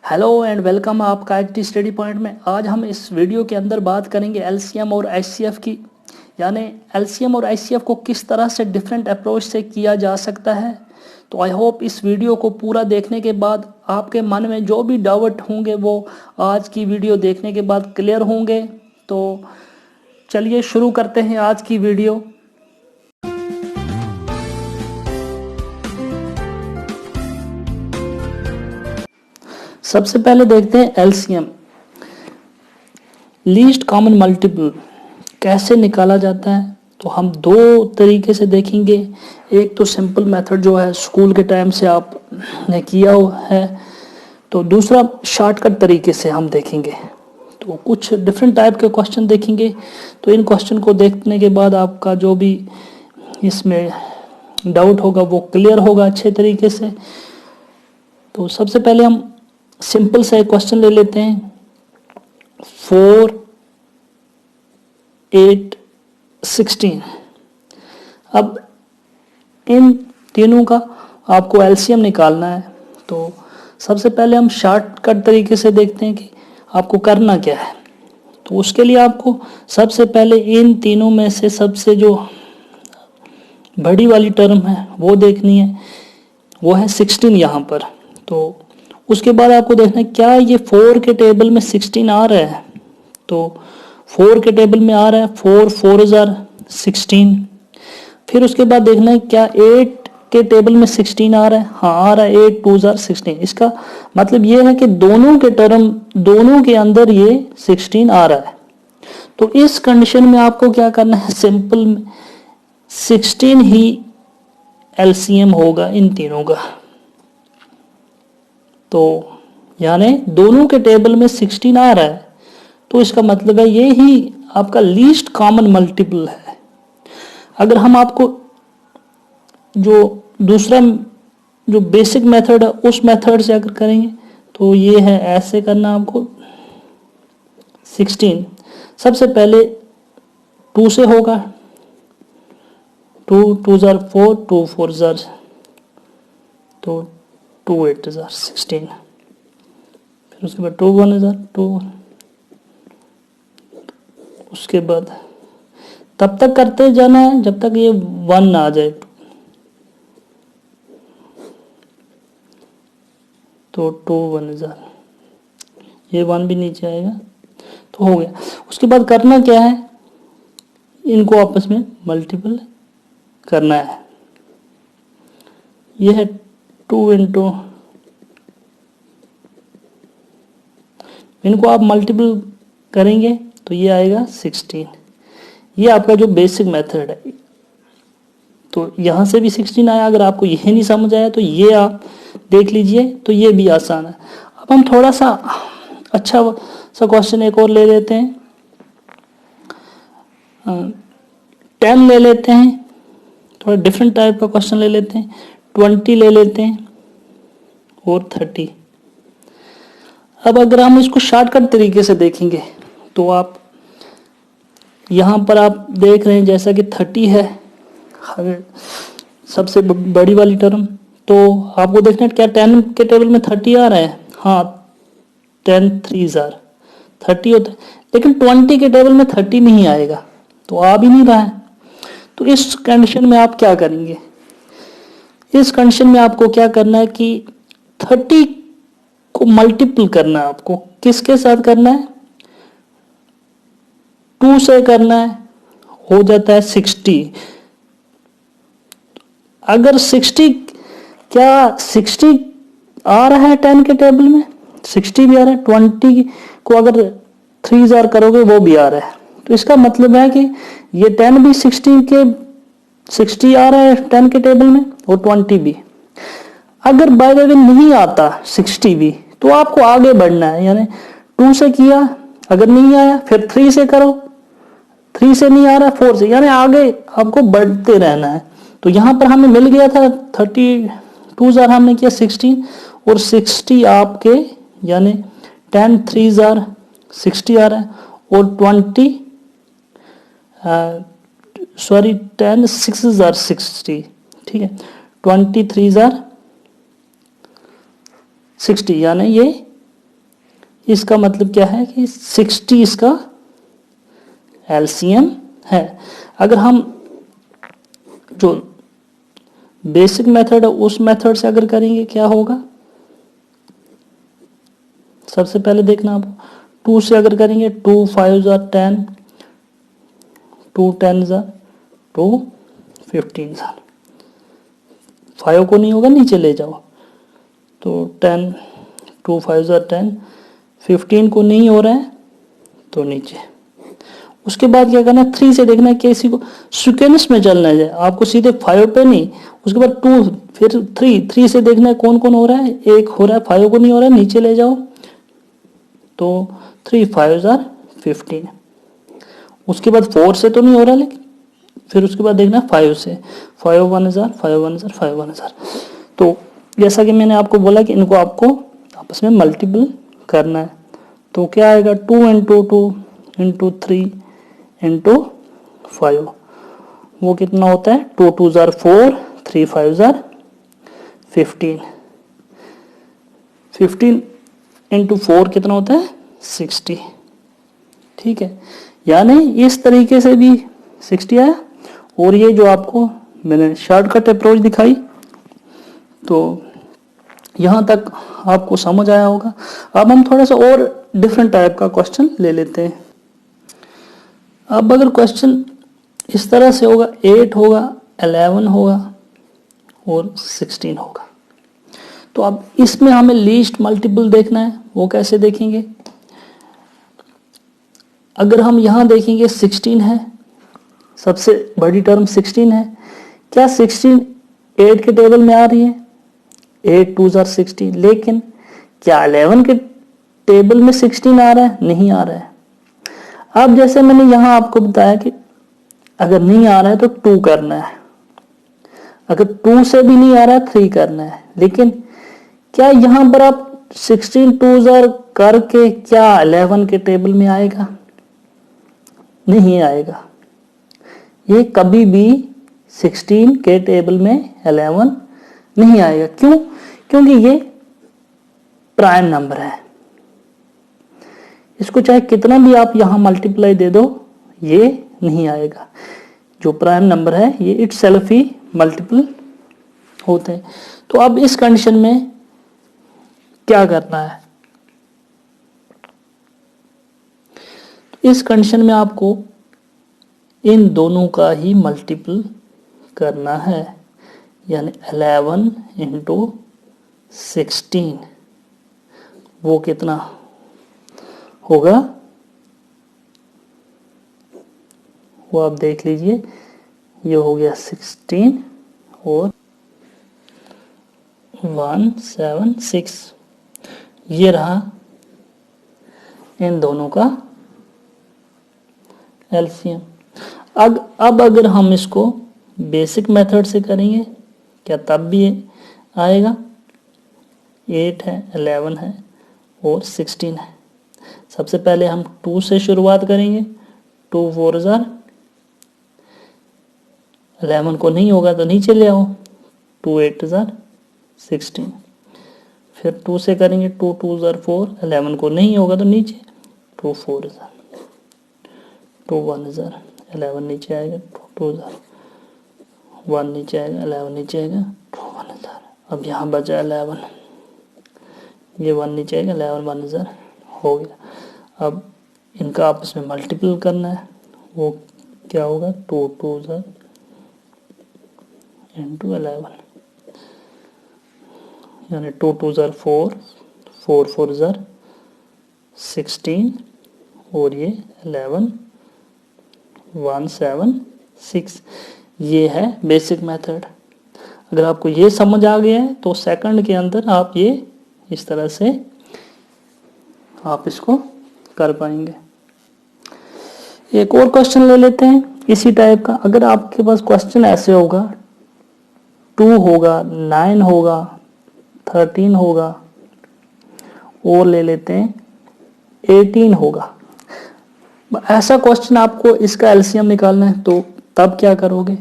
Hello and welcome आपका IT study point में। आज हम इस वीडियो के अंदर बात करेंगे एलसीएम और एचसीएफ की, यानी एलसीएम और एचसीएफ को किस तरह से डिफरेंट अप्रोच से किया जा सकता है। तो आई होप इस वीडियो को पूरा देखने के बाद आपके मन में जो भी डाउट होंगे वो आज की वीडियो देखने के बाद क्लियर होंगे। तो चलिए शुरू करते हैं आज की वीडियो। सबसे पहले देखते हैं एलसीएम, लीस्ट कॉमन मल्टीपल कैसे निकाला जाता है। तो हम दो तरीके से देखेंगे। एक तो सिंपल मेथड जो है स्कूल के टाइम से आपने किया हुआ है, तो दूसरा शॉर्टकट तरीके से हम देखेंगे। तो कुछ डिफरेंट टाइप के क्वेश्चन देखेंगे। तो इन क्वेश्चन को देखने के बाद आपका जो भी इसमें डाउट होगा वो क्लियर होगा अच्छे तरीके से। तो सबसे पहले हम सिंपल सा एक क्वेश्चन ले लेते हैं। 4, 8, 16। अब इन तीनों का आपको एलसीएम निकालना है। तो सबसे पहले हम शॉर्टकट तरीके से देखते हैं कि आपको करना क्या है। तो उसके लिए आपको सबसे पहले इन तीनों में से सबसे जो बड़ी वाली टर्म है वो देखनी है, वो है 16 यहाँ पर। तो उसके बाद आपको देखना है क्या ये 4 के टेबल में 16 आ रहा है। तो 4 के टेबल में आ रहा है, 4 4 16। फिर उसके बाद देखना है क्या 8 के टेबल में 16 आ रहा है। हाँ आ रहा है, 8 2 16। इसका मतलब ये है कि दोनों के टर्म, दोनों के अंदर ये 16 आ रहा है। तो इस कंडीशन में आपको क्या करना है, सिंपल 16 ही एलसीएम होगा इन तीनों का। तो यानी दोनों के टेबल में 16 आ रहा है, तो इसका मतलब है ये ही आपका लीस्ट कॉमन मल्टीपल है। अगर हम आपको जो दूसरा जो बेसिक मेथड है उस मेथड से अगर करेंगे तो ये है ऐसे करना आपको। 16 सबसे पहले 2 से होगा, 2 2 4, 2 4 तो 2 8 16। फिर उसके बाद 2 1 2। उसके बाद तब तक करते जाना है जब तक ये 1 ना आ जाए। तो 2 1 ये 1 भी नीचे आएगा तो हो गया। उसके बाद करना क्या है, इनको आपस में मल्टीपल करना है। ये है 2 इंटू, इनको आप मल्टीपल करेंगे तो ये आएगा 16। ये आपका जो बेसिक मेथड है। तो यहाँ से भी 16 आया। अगर आपको यह नहीं समझ आया तो ये आप देख लीजिए, तो ये भी आसान है। अब हम थोड़ा सा अच्छा सा क्वेश्चन एक और ले लेते हैं। 10 ले लेते हैं, थोड़ा डिफरेंट टाइप का क्वेश्चन ले लेते हैं। 20 ले लेते हैं और 30। अब अगर हम इसको शॉर्टकट तरीके से देखेंगे तो आप यहाँ पर आप देख रहे हैं जैसा कि 30 है सबसे बड़ी वाली टर्म। तो आपको देखना है क्या 10 के टेबल में 30 आ रहा है। हाँ 10 3 30 होता है, लेकिन 20 के टेबल में 30 नहीं आएगा, तो आ भी नहीं रहा है। तो इस कंडीशन में आप क्या करेंगे, इस कंडीशन में आपको क्या करना है कि 30 को मल्टीपल करना है। आपको किसके साथ करना है, 2 से करना है, हो जाता है 60। अगर 60 क्या 60 आ रहा है 10 के टेबल में, 60 भी आ रहा है। 20 को अगर 3 करोगे वो भी आ रहा है। तो इसका मतलब है कि ये 10 भी 60 आ रहा है 10 के टेबल में, और 20 भी। अगर बाय द वे नहीं आता 60 भी, तो आपको आगे बढ़ना है। यानी 2 से किया, अगर नहीं आया फिर 3 से करो, 3 से नहीं आ रहा 4 से, यानी आगे आपको बढ़ते रहना है। तो यहां पर हमें मिल गया था 32 हमने किया 16, और 60 आपके यानी 10 3 60 आ रहा है, और 20 सॉरी 10 6 60। ठीक है, 20 3 60 यानी ये इसका मतलब क्या है कि 60 इसका एलसीएम है। अगर हम जो बेसिक मेथड है उस मेथड से अगर करेंगे क्या होगा, सबसे पहले देखना आप 2 से अगर करेंगे 2 5 जार 10, 2 10 जार 2 15 जार, 5 को नहीं होगा नीचे ले जाओ, तो 10 2 5 जार 10, 15 को नहीं हो रहा है तो नीचे। उसके बाद क्या करना है, 3 से देखना है कि इसी को सीक्वेंस में चलना है, आपको सीधे 5 पे नहीं, उसके बाद 2 फिर 3 से देखना है कौन कौन हो रहा है, एक हो रहा है 5 को नहीं हो रहा है नीचे ले जाओ, तो 3 5 जार 15। उसके बाद 4 से तो नहीं हो रहा, लेकिन फिर उसके बाद देखना 5 से, 5 1 जार 5 1 जार 5 1 जार। तो जैसा कि मैंने आपको बोला कि इनको आपको आपस में मल्टीपल करना है, तो क्या आएगा 2 इंटू 2 इंटू 3 इंटू 5, वो कितना होता है 2 2 जार 4, 3 5 जार 15, 15 इंटू 4 कितना होता है 60। ठीक है, यानी इस तरीके से भी 60 आया। और ये जो आपको मैंने शॉर्टकट अप्रोच दिखाई, तो यहाँ तक आपको समझ आया होगा। अब हम थोड़ा सा और डिफरेंट टाइप का क्वेश्चन ले लेते हैं। अब अगर क्वेश्चन इस तरह से होगा, 8 होगा, 11 होगा और 16 होगा, तो अब इसमें हमें लीस्ट मल्टीपल देखना है। वो कैसे देखेंगे, अगर हम यहां देखेंगे 16 है, सबसे बड़ी टर्म 16 है, क्या 16 8 के टेबल में आ रही है, 8 2 जार 16, लेकिन क्या 11 के टेबल में 16 आ रहा है, नहीं आ रहा है। अब जैसे मैंने यहां आपको बताया कि अगर नहीं आ रहा है तो 2 करना है, अगर 2 से भी नहीं आ रहा है 3 करना है, लेकिन क्या यहां पर आप 16 2 जार करके क्या 11 के टेबल में आएगा, नहीं आएगा। ये कभी भी 16 के टेबल में 11 नहीं आएगा। क्यों? क्योंकि ये प्राइम नंबर है, इसको चाहे कितना भी आप यहां मल्टीप्लाई दे दो ये नहीं आएगा। जो प्राइम नंबर है ये इटसेल्फ ही मल्टीपल होते हैं। तो अब इस कंडीशन में क्या करना है, इस कंडीशन में आपको इन दोनों का ही मल्टीपल करना है, यानी 11 इंटू 16, वो कितना होगा वो आप देख लीजिए, ये हो गया 16 और 176, ये रहा इन दोनों का एलसीएम। अब अगर हम इसको बेसिक मेथड से करेंगे क्या तब भी आएगा, 8 है 11 है और 16 है। सबसे पहले हम 2 से शुरुआत करेंगे, 2 4 जार, 11 को नहीं होगा तो नीचे ले आओ, 2 8 जार 16, फिर 2 से करेंगे, 2 2 जार 4, 11 को नहीं होगा तो नीचे, 2 4 जार, 2 1 जार 11 नीचे आएगा, 2 2 जार 1 नीचे आएगा, 11 नीचे आएगा, 2 1 जार। अब यहाँ बचा 11, ये 1 नीचे आएगा, 11 1 जार हो गया। अब इनका आपस में मल्टीपल करना है, वो क्या होगा 2 2 जार इंटू 11, यानी 2 2 जार 4, 4 4 जार 16 और ये 11 176। ये है बेसिक मेथड। अगर आपको ये समझ आ गया है तो सेकंड के अंदर आप ये इस तरह से आप इसको कर पाएंगे। एक और क्वेश्चन ले लेते हैं इसी टाइप का। अगर आपके पास क्वेश्चन ऐसे होगा, 2 होगा, 9 होगा, 13 होगा और ले लेते हैं 18 होगा, ऐसा क्वेश्चन आपको इसका एलसीएम निकालना है, तो तब क्या करोगे?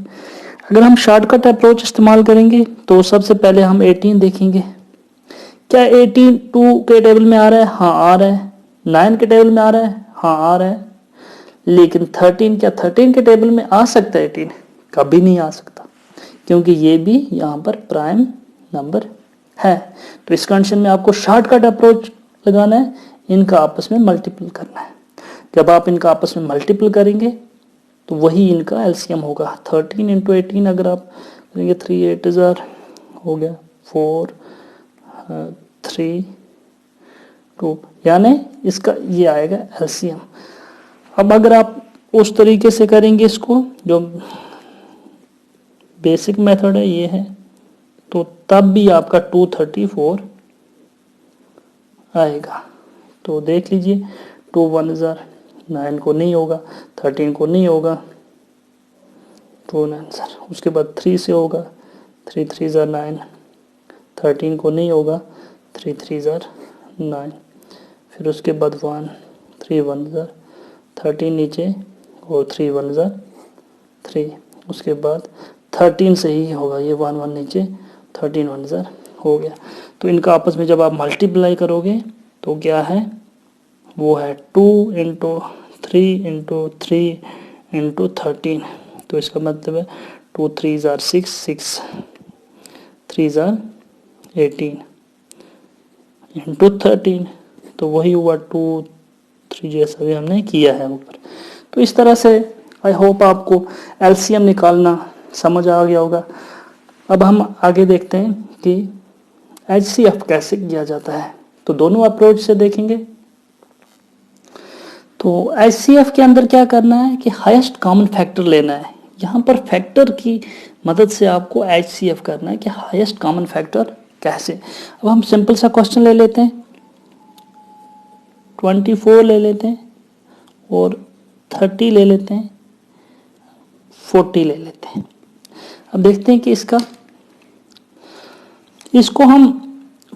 अगर हम शॉर्टकट अप्रोच इस्तेमाल करेंगे तो सबसे पहले हम 18 देखेंगे, क्या 18 2 के टेबल में आ रहा है? हाँ आ रहा है, 9 के टेबल में आ रहा है, हाँ आ रहा है, लेकिन 13 क्या 13 के टेबल में आ सकता है 18? कभी नहीं आ सकता, क्योंकि ये भी यहाँ पर प्राइम नंबर है। तो इस कंडीशन में आपको शॉर्टकट अप्रोच लगाना है, इनका आपस में मल्टीपल करना है। जब आप इनका आपस में मल्टीपल करेंगे तो वही इनका एलसीएम होगा। 13 इंटू 18 अगर आप करेंगे 3 8 जार हो गया 4 3 2, यानी इसका ये आएगा एलसीएम। अब अगर आप उस तरीके से करेंगे इसको, जो बेसिक मेथड है ये है, तो तब भी आपका 234 आएगा। तो देख लीजिए 2 1 जार 9 को नहीं होगा, 13 को नहीं होगा, 2 9 जार, उसके बाद 3 से होगा, 3 3 जार 9, 13 को नहीं होगा, 3 3 जार 9, फिर उसके बाद 1 3 1 जार 13 नीचे और 3 1 जार 3, उसके बाद 13 से ही होगा, ये 1 1 नीचे, 13 1 जार हो गया। तो इनका आपस में जब आप मल्टीप्लाई करोगे तो क्या है, वो है 2 इंटू 3 इंटू 3 इंटू 13। तो इसका मतलब है 2 3 जार 6 6 3 जार 18 इंटू 13, तो वही हुआ 2 3 जैसा भी हमने किया है ऊपर। तो इस तरह से आई होप आपको एलसीएम निकालना समझ आ गया होगा। अब हम आगे देखते हैं कि एचसीएफ कैसे किया जाता है। तो दोनों अप्रोच से देखेंगे। तो एचसीएफ के अंदर क्या करना है कि हाईएस्ट कॉमन फैक्टर लेना है। यहाँ पर फैक्टर की मदद से आपको एचसीएफ करना है कि हाईएस्ट कॉमन फैक्टर कैसे। अब हम सिंपल सा क्वेश्चन ले लेते हैं, 24 ले लेते हैं और 30 ले लेते हैं, 40 ले लेते हैं। अब देखते हैं कि इसको हम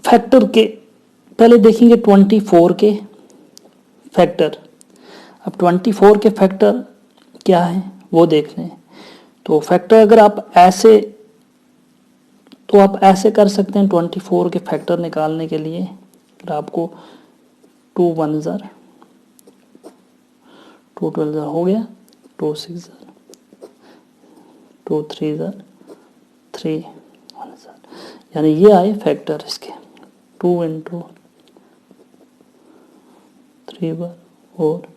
फैक्टर के पहले देखेंगे 24 के फैक्टर। अब 24 के फैक्टर क्या है वो देखते हैं। तो फैक्टर अगर आप ऐसे कर सकते हैं 24 के फैक्टर निकालने के लिए। अगर आपको 2 1 जार 2 12 जार हो गया, 2 6 जार 2 3 जार 3 1 जार, यानी ये आए फैक्टर इसके 2 इंटू 3 बार और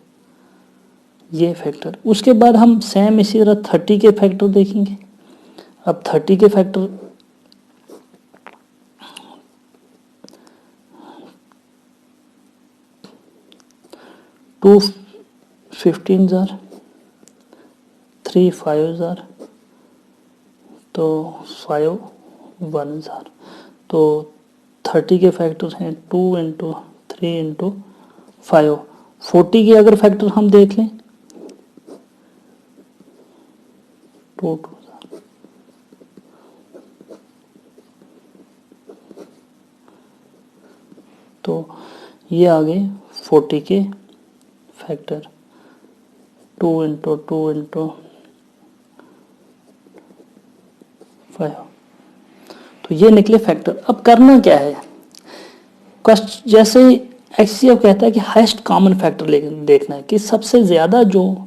ये फैक्टर। उसके बाद हम सेम इसी तरह 30 के फैक्टर देखेंगे। अब 30 के फैक्टर 2 15 जार 3 5 जार, तो 5 1 जार। तो 30 के फैक्टर हैं 2 इंटू 3 इंटू 5। 40 के अगर फैक्टर हम देख लें 2 2 जार, तो ये आ गए 40 के फैक्टर 2 इंटू 2 इंटू 5। तो ये निकले फैक्टर। अब करना क्या है, जैसे एचसीएफ कहता है कि हाईएस्ट कॉमन फैक्टर देखना है कि सबसे ज्यादा जो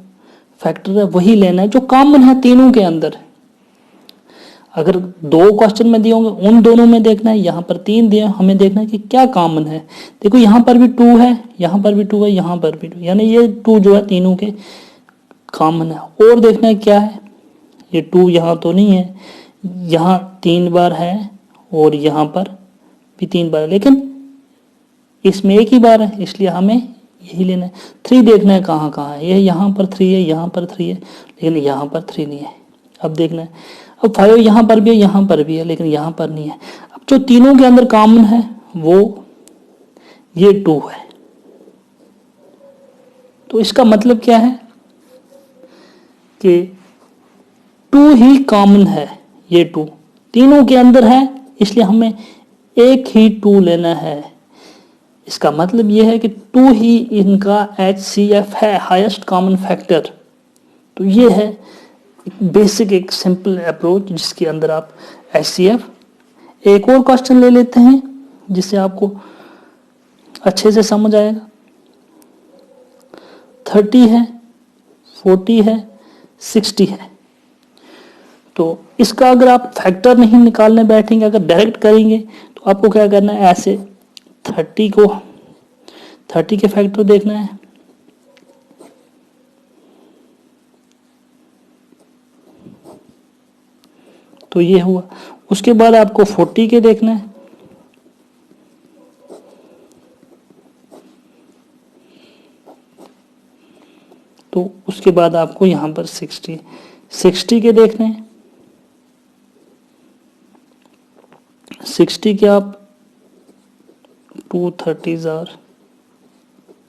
फैक्टर है वही लेना है जो कॉमन है तीनों के अंदर। अगर 2 क्वेश्चन में दिए होंगे उन दोनों में देखना है, यहाँ पर 3 दिए हमें देखना है कि क्या कॉमन है। देखो यहाँ पर भी 2 है, यहाँ पर भी 2 है, यहाँ पर भी 2, यानी ये 2 जो है तीनों के कॉमन है। और देखना है क्या है, ये 2 यहाँ तो नहीं है, यहाँ 3 बार है और यहाँ पर भी 3 बार है, लेकिन इसमें एक ही बार है इसलिए हमें यही लेना है। 3 देखना है कहाँ कहाँ है, ये यहाँ पर 3 है, यहाँ पर 3 है, लेकिन यहाँ पर 3 नहीं है। अब देखना है, अब 5 यहाँ पर भी है, यहाँ पर भी है, लेकिन यहाँ पर नहीं है। अब जो तीनों के अंदर कॉमन है वो ये 2 है। तो इसका मतलब क्या है कि 2 ही कॉमन है, ये 2 तीनों के अंदर है, इसलिए हमें एक ही 2 लेना है। इसका मतलब यह है कि 2 ही इनका HCF है, हाईएस्ट कॉमन फैक्टर। तो ये है बेसिक एक सिंपल अप्रोच जिसके अंदर आप HCF। एक और क्वेश्चन ले लेते हैं जिससे आपको अच्छे से समझ आएगा। 30 है, 40 है, 60 है। तो इसका अगर आप फैक्टर नहीं निकालने बैठेंगे, अगर डायरेक्ट करेंगे तो आपको क्या करना है, ऐसे 30 के फैक्टर देखना है, तो ये हुआ। उसके बाद आपको 40 के देखना है, तो उसके बाद आपको यहां पर 60 के देखने हैं। 60 के आप 2 30s are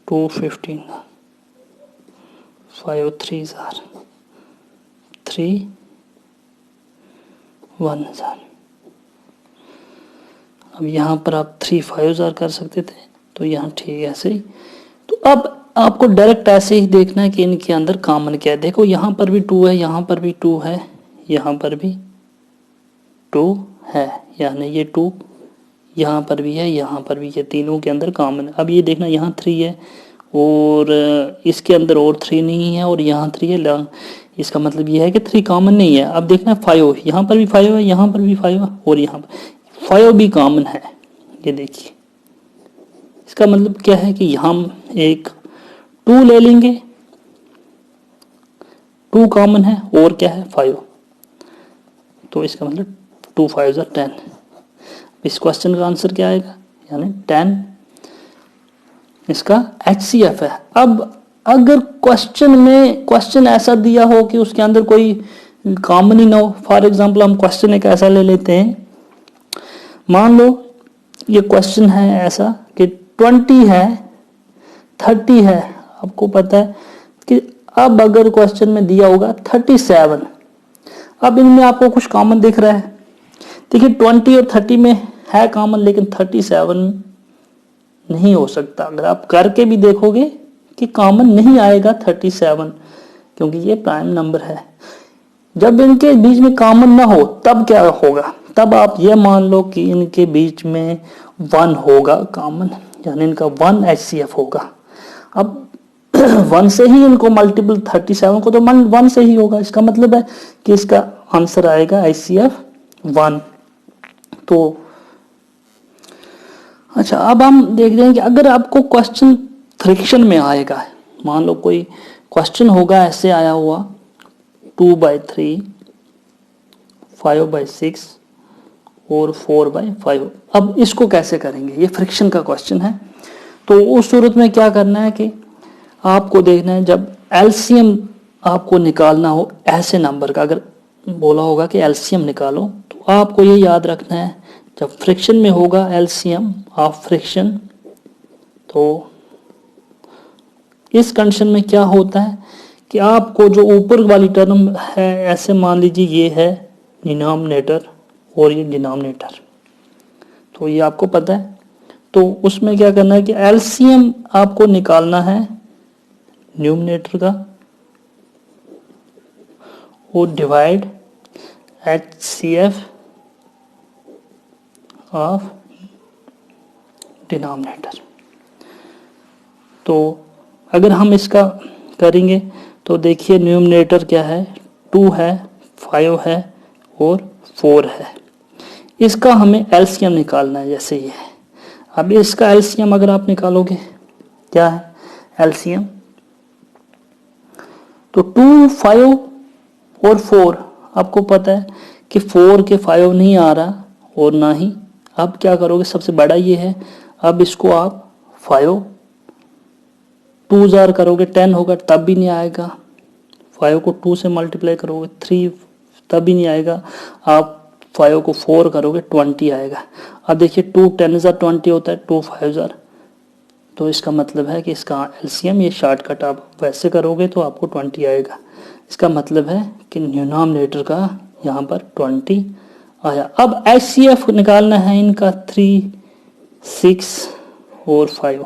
2 15 5 3s are 3 1s are. अब यहाँ पर आप 3 5s आर कर सकते थे, तो यहाँ ठीक है ऐसे ही। तो अब आपको डायरेक्ट ऐसे ही देखना है कि इनके अंदर कॉमन क्या है। देखो यहाँ पर भी 2 है, यहाँ पर भी 2 है, यहाँ पर भी 2 है, यानी ये 2 यहाँ पर भी है, यहाँ पर भी, ये तीनों के अंदर कॉमन है। अब ये देखना यहाँ 3 है और इसके अंदर और 3 नहीं है और यहाँ 3 है, इसका मतलब ये है कि 3 कॉमन नहीं है। अब देखना 5, यहाँ पर भी 5 है, यहाँ पर भी 5 है और यहाँ पर 5 भी कॉमन है। ये देखिए, इसका मतलब क्या है कि हम एक 2 ले लेंगे, 2 कॉमन है और क्या है 5, तो इसका मतलब 2 5s are 10। इस क्वेश्चन का आंसर क्या आएगा, यानी 10 इसका HCF है। अब अगर क्वेश्चन ऐसा दिया हो कि उसके अंदर कोई कॉमन ही ना हो, फॉर एग्जांपल हम क्वेश्चन एक ऐसा ले लेते हैं, मान लो ये क्वेश्चन है ऐसा कि 20 है, 30 है, आपको पता है कि अब अगर क्वेश्चन में दिया होगा 37, अब इनमें आपको कुछ कॉमन दिख रहा है। देखिए 20 और 30 में है कॉमन, लेकिन 37 नहीं हो सकता। अगर आप करके भी देखोगे कि कॉमन नहीं आएगा 37, क्योंकि ये प्राइम नंबर है। जब इनके बीच में कॉमन ना हो तब क्या होगा, तब आप ये मान लो कि इनके बीच में 1 होगा कॉमन, यानी इनका 1 HCF होगा। अब 1 से ही इनको मल्टीपल 37 को तो 1 से ही होगा, इसका मतलब है कि इसका आंसर आएगा HCF 1। तो अच्छा, अब हम देखते हैं कि अगर आपको क्वेश्चन फ्रैक्शन में आएगा, मान लो कोई क्वेश्चन होगा ऐसे आया हुआ 2/3, 5/6 और 4/5, अब इसको कैसे करेंगे, ये फ्रैक्शन का क्वेश्चन है। तो उस सूरत में क्या करना है कि आपको देखना है, जब एलसीएम आपको निकालना हो ऐसे नंबर का, अगर बोला होगा कि एलसीएम निकालो, तो आपको ये याद रखना है, जब फ्रैक्शन में होगा एलसीएम ऑफ फ्रैक्शन, तो इस कंडीशन में क्या होता है कि आपको जो ऊपर वाली टर्म है, ऐसे मान लीजिए ये है डिनोमिनेटर और ये डिनोमिनेटर, तो ये आपको पता है। तो उसमें क्या करना है कि एलसीएम आपको निकालना है न्यूमरेटर का और डिवाइड HCF ऑफ डिनोमिनेटर। तो अगर हम इसका करेंगे तो देखिए न्यूमरेटर क्या है, 2 है, 5 है और 4 है। इसका हमें एलसीएम निकालना है, जैसे ये है। अब इसका एलसीएम अगर आप निकालोगे, क्या है एलसीएम, तो 2, 5 और 4, आपको पता है कि 4 के 5 नहीं आ रहा और ना ही, अब क्या करोगे, सबसे बड़ा ये है, अब इसको आप 5 2 जार करोगे 10 होगा, तब भी नहीं आएगा। 5 को 2 से मल्टीप्लाई करोगे 3, तब भी नहीं आएगा। आप 5 को 4 करोगे 20 आएगा। अब देखिए 2 10 20 होता है, 2 5 तो इसका मतलब है कि इसका एलसीएम, ये शॉर्टकट आप वैसे करोगे तो आपको 20 आएगा। इसका मतलब है कि डिनोमिनेटर का यहाँ पर 20 आया। अब HCF निकालना है इनका 3, 6 और 5।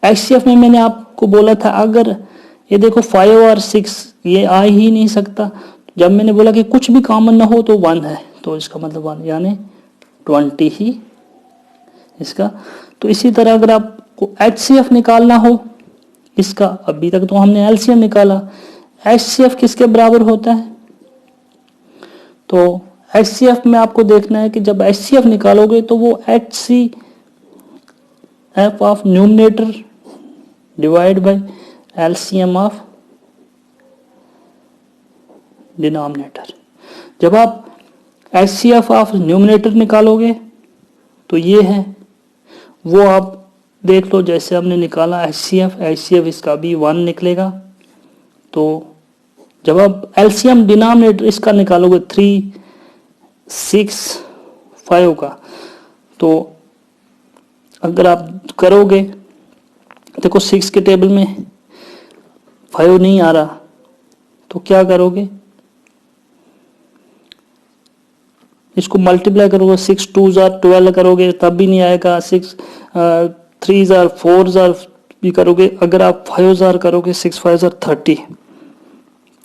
HCF में मैंने आपको बोला था, अगर ये देखो 5 और 6 ये आ ही नहीं सकता, जब मैंने बोला कि कुछ भी कॉमन ना हो तो 1 है, तो इसका मतलब 1 यानी 20 ही इसका। तो इसी तरह अगर आपको HCF निकालना हो इसका अभी तक तो हमने एलसीएम निकाला। एचसीएफ किसके बराबर होता है? तो एचसीएफ में आपको देखना है कि जब एचसीएफ निकालोगे तो वो HCF of numerator divide by LCM of denominator. जब आप एचसीएफ ऑफ न्यूमरेटर निकालोगे तो ये है, वो आप देख लो जैसे हमने निकाला एचसीएफ इसका भी 1 निकलेगा। तो जब आप एलसीएम डिनोमिनेटर इसका निकालोगे 3, 6, 5 का, तो अगर आप करोगे, देखो 6 के टेबल में 5 नहीं आ रहा, तो क्या करोगे, इसको मल्टीप्लाई करोगे, 6 2s are 12 करोगे तब भी नहीं आएगा, 6 3s are 4s are भी करोगे, अगर आप 5s are करोगे 6 5s are 30,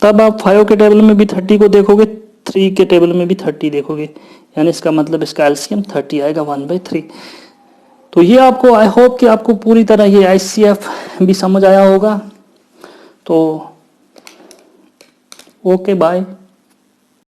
तब आप 5 के टेबल में भी 30 को देखोगे, 3 के टेबल में भी 30 देखोगे, यानी इसका मतलब इसका एलसीएम 30 आएगा 1/3। तो ये आपको, आई होप कि आपको पूरी तरह ये एचसीएफ भी समझ आया होगा। तो ओके बाय।